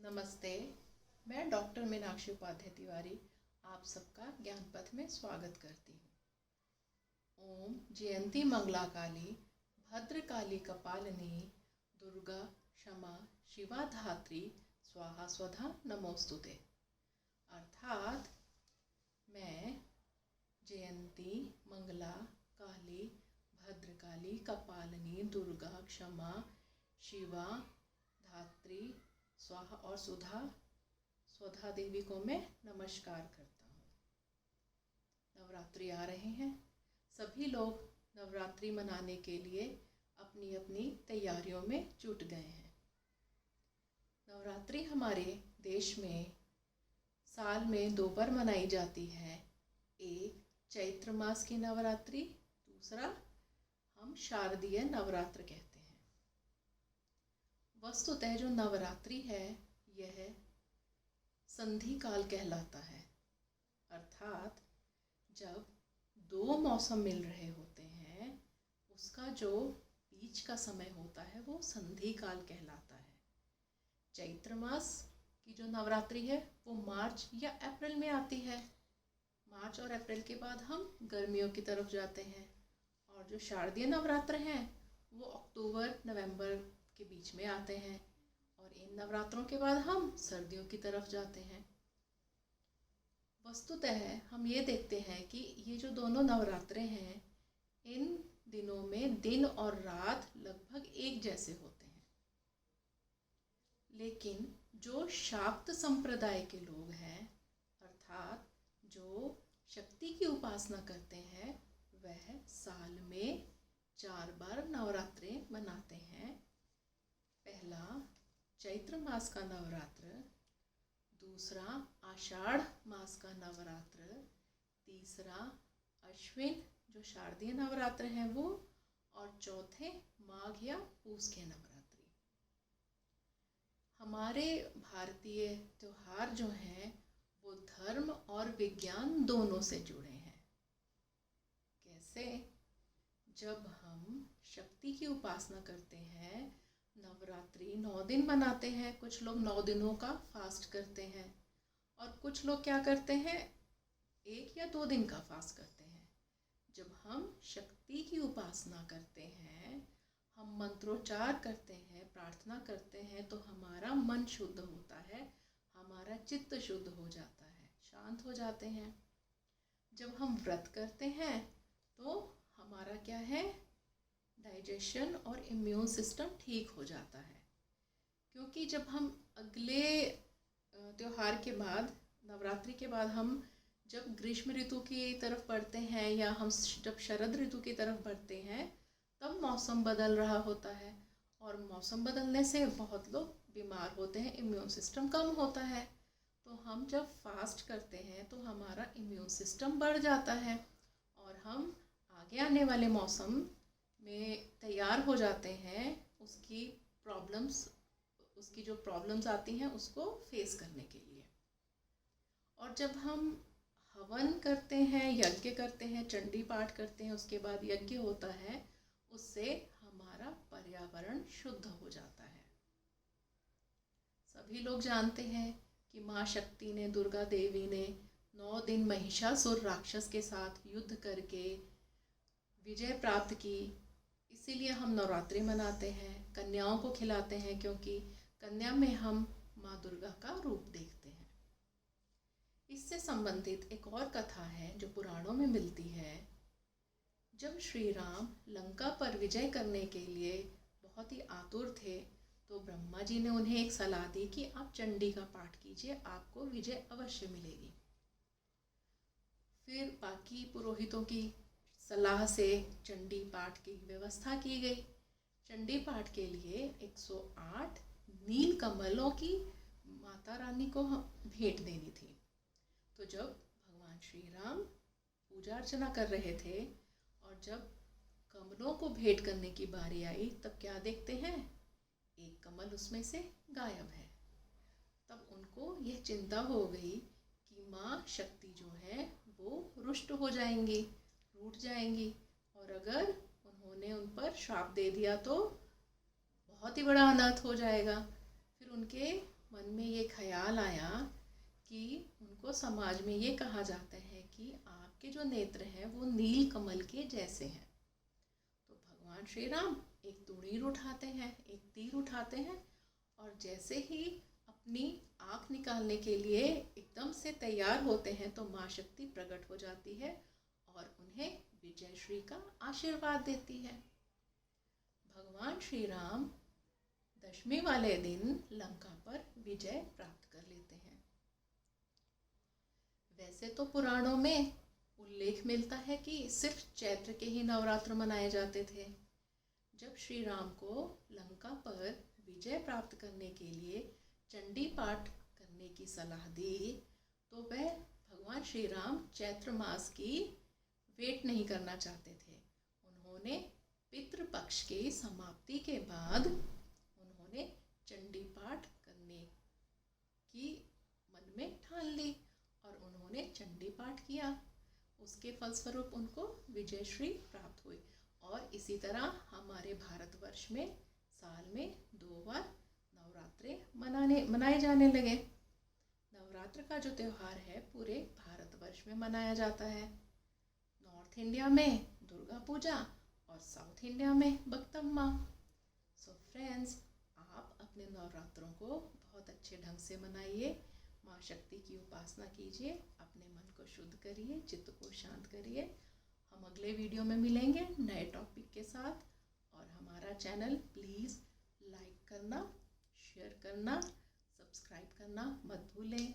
नमस्ते। मैं डॉक्टर मीनाक्षी उपाध्याय तिवारी आप सबका ज्ञान पथ में स्वागत करती हूँ। ओम जयंती मंगला काली भद्रकाली कपालिनी दुर्गा क्षमा शिवा धात्री स्वाहा स्वधा नमोस्तुते। अर्थात मैं जयंती मंगला काली भद्रकाली कपालिनी दुर्गा क्षमा शिवा धात्री स्वाहा और स्वधा देवी को मैं नमस्कार करता हूँ। नवरात्रि आ रहे हैं। सभी लोग नवरात्रि मनाने के लिए अपनी अपनी तैयारियों में जुट गए हैं। नवरात्रि हमारे देश में साल में 2 बार मनाई जाती है। एक चैत्र मास की नवरात्रि, दूसरा हम शारदीय नवरात्र कहते हैं। वस्तुतः जो नवरात्रि है यह संधि काल कहलाता है। अर्थात जब 2 मौसम मिल रहे होते हैं उसका जो बीच का समय होता है वो संधि काल कहलाता है। चैत्र मास की जो नवरात्रि है वो मार्च या अप्रैल में आती है। मार्च और अप्रैल के बाद हम गर्मियों की तरफ जाते हैं और जो शारदीय नवरात्र हैं वो अक्टूबर नवंबर के बीच में आते हैं और इन नवरात्रों के बाद हम सर्दियों की तरफ जाते हैं। वस्तुतः हम ये देखते हैं कि ये जो दोनों नवरात्रे हैं इन दिनों में दिन और रात लगभग एक जैसे होते हैं। लेकिन जो शाक्त संप्रदाय के लोग हैं अर्थात जो शक्ति की उपासना करते हैं वह साल में 4 बार नवरात्रे मनाते हैं। पहला चैत्र मास का नवरात्र, दूसरा आषाढ़ मास का नवरात्र, तीसरा अश्विन जो शारदीय नवरात्र हैं वो, और चौथे माघ या पूस के नवरात्रि। हमारे भारतीय त्योहार जो हैं वो धर्म और विज्ञान दोनों से जुड़े हैं। कैसे? जब हम शक्ति की उपासना करते हैं, नवरात्रि 9 दिन मनाते हैं। कुछ लोग 9 दिनों का फास्ट करते हैं और कुछ लोग क्या करते हैं 1 या 2 दिन का फास्ट करते हैं। जब हम शक्ति की उपासना करते हैं, हम मंत्रोच्चार करते हैं, प्रार्थना करते हैं तो हमारा मन शुद्ध होता है, हमारा चित्त शुद्ध हो जाता है, शांत हो जाते हैं। जब हम व्रत करते हैं तो हमारा क्या है डाइजेशन और इम्यून सिस्टम ठीक हो जाता है। क्योंकि जब हम अगले त्योहार के बाद नवरात्रि के बाद हम जब ग्रीष्म ऋतु की तरफ बढ़ते हैं या हम जब शरद ऋतु की तरफ बढ़ते हैं तब मौसम बदल रहा होता है और मौसम बदलने से बहुत लोग बीमार होते हैं, इम्यून सिस्टम कम होता है। तो हम जब फास्ट करते हैं तो हमारा इम्यून सिस्टम बढ़ जाता है और हम आगे आने वाले मौसम में तैयार हो जाते हैं उसकी जो प्रॉब्लम्स आती हैं उसको फेस करने के लिए। और जब हम हवन करते हैं, यज्ञ करते हैं, चंडी पाठ करते हैं, उसके बाद यज्ञ होता है, उससे हमारा पर्यावरण शुद्ध हो जाता है। सभी लोग जानते हैं कि माँ शक्ति ने, दुर्गा देवी ने 9 दिन महिषासुर राक्षस के साथ युद्ध करके विजय प्राप्त की। इसीलिए हम नवरात्रि मनाते हैं, कन्याओं को खिलाते हैं क्योंकि कन्या में हम माँ दुर्गा का रूप देखते हैं। इससे संबंधित एक और कथा है जो पुराणों में मिलती है। जब श्री राम लंका पर विजय करने के लिए बहुत ही आतुर थे तो ब्रह्मा जी ने उन्हें एक सलाह दी कि आप चंडी का पाठ कीजिए, आपको विजय अवश्य मिलेगी। फिर बाकी पुरोहितों की सलाह से चंडी पाठ की व्यवस्था की गई। चंडी पाठ के लिए 108 नील कमलों की माता रानी को भेंट देनी थी। तो जब भगवान श्री राम पूजा अर्चना कर रहे थे और जब कमलों को भेंट करने की बारी आई तब क्या देखते हैं एक कमल उसमें से गायब है। तब उनको यह चिंता हो गई कि माँ शक्ति जो है वो रुष्ट हो जाएंगी, रूठ जाएंगी और अगर उन्होंने उन पर श्राप दे दिया तो बहुत ही बड़ा अनर्थ हो जाएगा। फिर उनके मन में ये ख्याल आया कि उनको समाज में ये कहा जाता है कि आपके जो नेत्र हैं वो नील कमल के जैसे हैं। तो भगवान श्री राम एक एक तीर उठाते हैं और जैसे ही अपनी आँख निकालने के लिए एकदम से तैयार होते हैं तो माँ शक्ति प्रकट हो जाती है और उन्हें विजय श्री का आशीर्वाद देती है। भगवान श्री राम दशमी वाले दिन लंका पर विजय प्राप्त कर लेते हैं। वैसे तो पुराणों में उल्लेख मिलता है कि सिर्फ चैत्र के ही नवरात्र मनाए जाते थे। जब श्री राम को लंका पर विजय प्राप्त करने के लिए चंडी पाठ करने की सलाह दी तो वह भगवान श्री राम चैत्र मास की वेट नहीं करना चाहते थे। उन्होंने पितृपक्ष की समाप्ति के बाद उन्होंने चंडी पाठ करने की मन में ठान ली और उन्होंने चंडी पाठ किया। उसके फलस्वरूप उनको विजयश्री प्राप्त हुई। और इसी तरह हमारे भारतवर्ष में साल में 2 बार नवरात्रे मनाए जाने लगे। नवरात्र का जो त्यौहार है पूरे भारतवर्ष में मनाया जाता है। नॉर्थ इंडिया में दुर्गा पूजा और साउथ इंडिया में बख्तम्मा। सो फ्रेंड्स, आप अपने नवरात्रों को बहुत अच्छे ढंग से मनाइए, माँ शक्ति की उपासना कीजिए, अपने मन को शुद्ध करिए, चित्त को शांत करिए। हम अगले वीडियो में मिलेंगे नए टॉपिक के साथ। और हमारा चैनल प्लीज़ लाइक करना, शेयर करना, सब्सक्राइब करना मत भूलें।